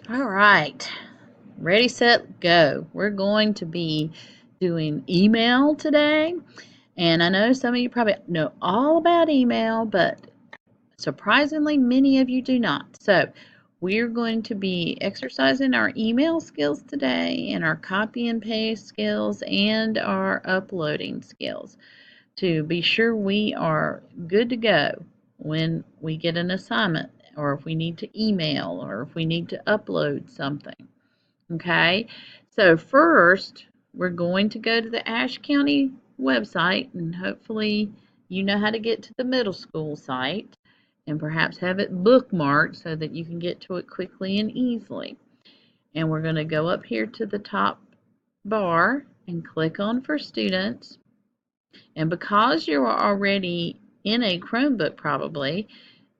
All right, ready, set, go. We're going to be doing email today. And I know some of you probably know all about email, but surprisingly, many of you do not. So, we're going to be exercising our email skills today and our copy and paste skills and our uploading skills to be sure we are good to go when we get an assignment or if we need to email or if we need to upload something. Okay, so first we're going to go to the Ashe County website, and hopefully you know how to get to the middle school site and perhaps have it bookmarked so that you can get to it quickly and easily. And we're going to go up here to the top bar and click on for students. And because you are already in a Chromebook, probably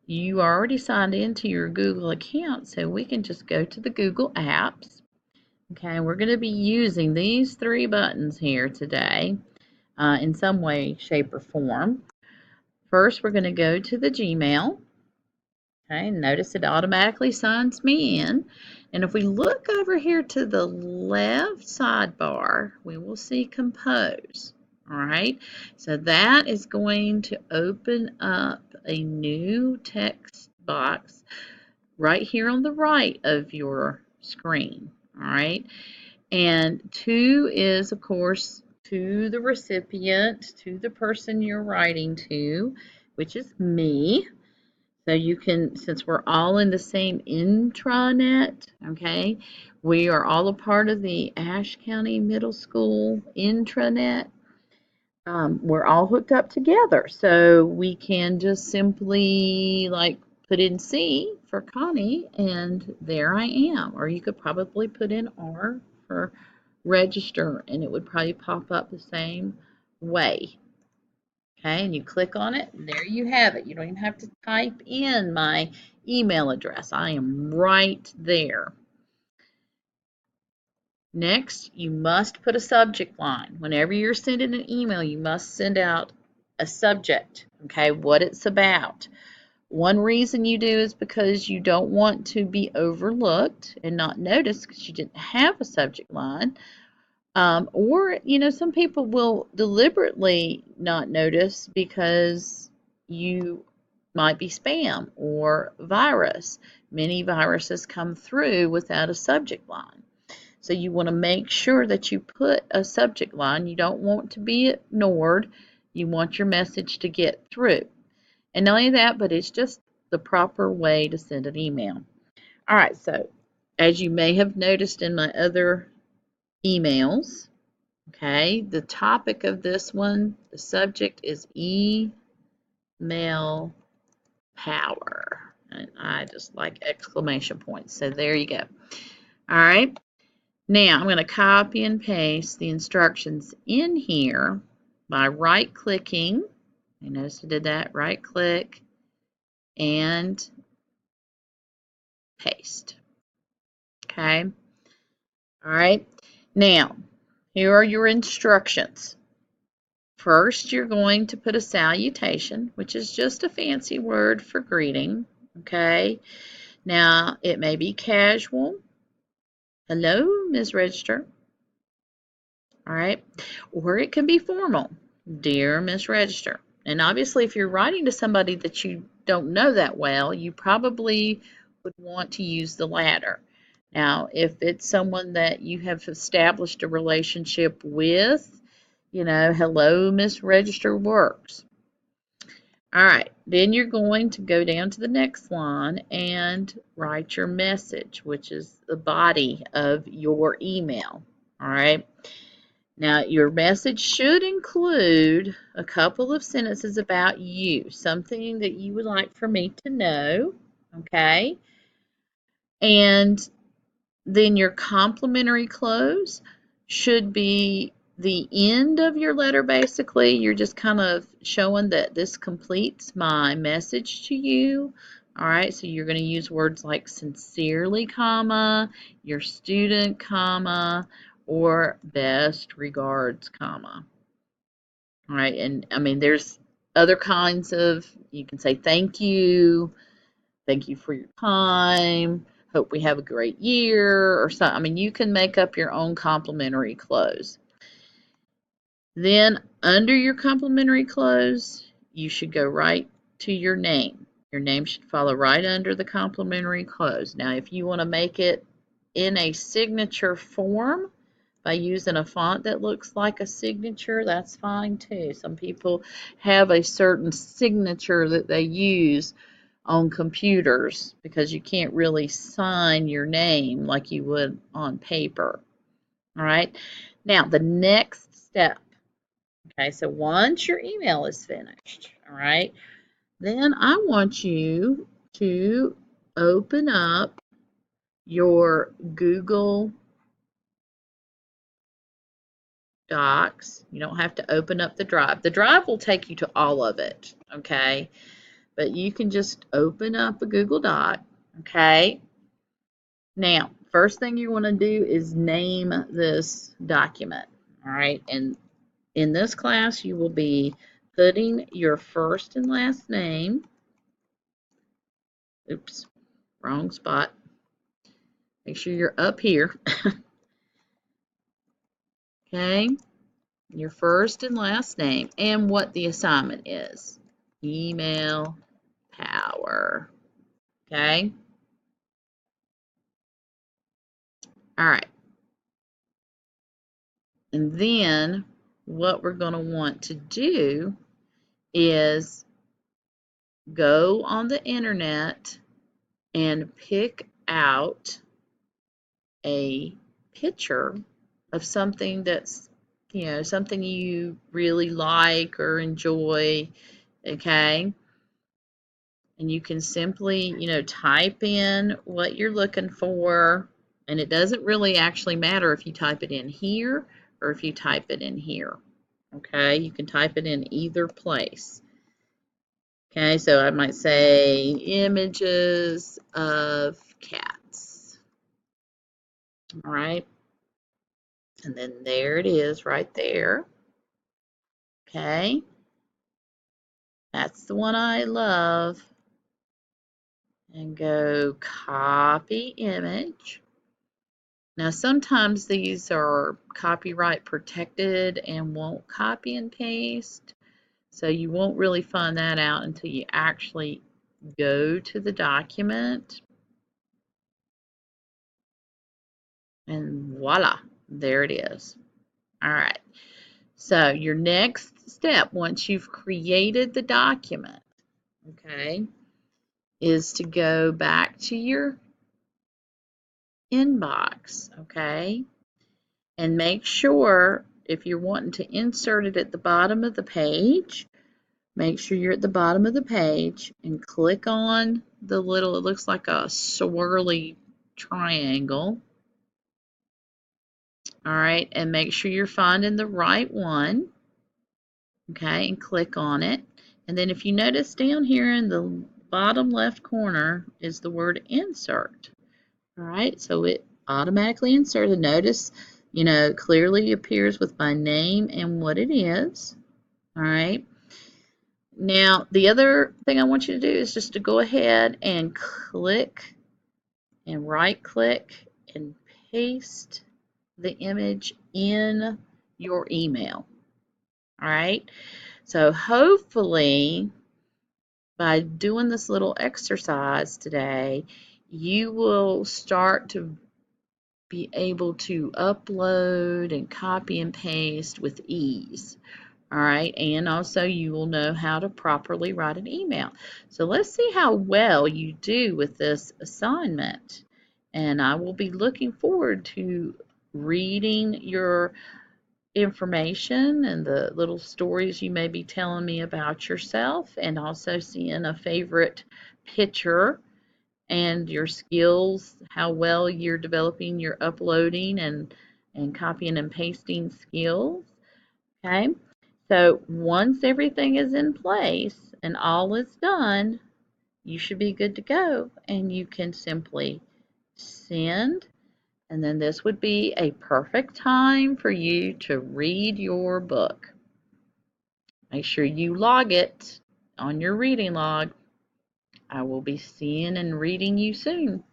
you are already signed into your Google account, so we can just go to the Google Apps. Okay, we're going to be using these three buttons here today in some way, shape, or form. First, we're going to go to the Gmail. Okay, notice it automatically signs me in. And if we look over here to the left sidebar, we will see Compose. All right, so that is going to open up a new text box right here on the right of your screen. All right, and to is, of course, to the recipient, to the person you're writing to, which is me. So you can, since we're all in the same intranet, okay, we are all a part of the Ashe County Middle School intranet. We're all hooked up together, so we can just simply like put in C for Connie, and there I am. Or you could probably put in R for register, and it would probably pop up the same way. Okay, and you click on it, and there you have it. You don't even have to type in my email address. I am right there. Next, you must put a subject line. Whenever you're sending an email, you must send out a subject, okay, what it's about. One reason you do is because you don't want to be overlooked and not noticed because you didn't have a subject line. Or, some people will deliberately not notice because you might be spam or virus. Many viruses come through without a subject line. So you want to make sure that you put a subject line. You don't want to be ignored. You want your message to get through. And not only that, but it's just the proper way to send an email. All right, so as you may have noticed in my other emails, okay, the topic of this one, the subject is email power. And I just like exclamation points. So there you go. All right. Now I'm going to copy and paste the instructions in here by right clicking. You notice I did that. Right click and paste. Okay. All right. Now, here are your instructions. First, you're going to put a salutation, which is just a fancy word for greeting. Okay. Now, it may be casual. Hello, Ms. Register. All right. Or it can be formal. Dear Ms. Register. And obviously, if you're writing to somebody that you don't know that well, you probably would want to use the latter. Now, if it's someone that you have established a relationship with, hello, Miss Register works. All right, then you're going to go down to the next line and write your message, which is the body of your email. All right. Now, your message should include a couple of sentences about you, something that you would like for me to know. Okay. And then your complimentary close should be the end of your letter, basically. You're just kind of showing that this completes my message to you. All right, so you're going to use words like sincerely, comma, your student, comma, or best regards, comma. All right, and I mean, there's other kinds of, you can say thank you for your time. hope we have a great year or something. I mean, you can make up your own complimentary close. Then under your complimentary close, you should go right to your name. Your name should follow right under the complimentary close. Now, if you want to make it in a signature form by using a font that looks like a signature, that's fine too. Some people have a certain signature that they use on computers because you can't really sign your name like you would on paper. All right. Now, the next step. Okay, so once your email is finished, all right, then I want you to open up your Google Docs. You don't have to open up the Drive. The Drive will take you to all of it, okay? But you can just open up a Google Doc, okay? Now, first thing you want to do is name this document, all right? And in this class, you will be putting your first and last name. Oops, wrong spot. Make sure you're up here. Okay, your first and last name and what the assignment is. Email power. Okay. All right. And then what we're going to want to do is go on the internet and pick out a picture of something that's, something you really like or enjoy, okay? And you can simply, type in what you're looking for, and it doesn't really actually matter if you type it in here or if you type it in here, okay? You can type it in either place. Okay, so I might say images of cats, all right? And then there it is right there. Okay. That's the one I love. And go copy image. Now sometimes these are copyright protected and won't copy and paste. So you won't really find that out until you actually go to the document. And voila, there it is. All right. So your next step, once you've created the document, okay, is to go back to your inbox, okay, and make sure if you're wanting to insert it at the bottom of the page, make sure you're at the bottom of the page and click on the little, it looks like a swirly triangle, all right, and make sure you're finding the right one, okay, and click on it. And then if you notice down here in the bottom left corner is the word insert. All right, so it automatically inserted. Notice, clearly appears with my name and what it is. All right. Now, the other thing I want you to do is just to go ahead and click and right click and paste the image in your email. All right. So hopefully by doing this little exercise today, you will start to be able to upload and copy and paste with ease. All right, and also you will know how to properly write an email. So let's see how well you do with this assignment. And I will be looking forward to reading your information and the little stories you may be telling me about yourself, and also seeing a favorite picture and your skills, how well you're developing your uploading and copying and pasting skills. Okay, so once everything is in place and all is done, you should be good to go, and you can simply send. And then this would be a perfect time for you to read your book. Make sure you log it on your reading log. I will be seeing and reading you soon.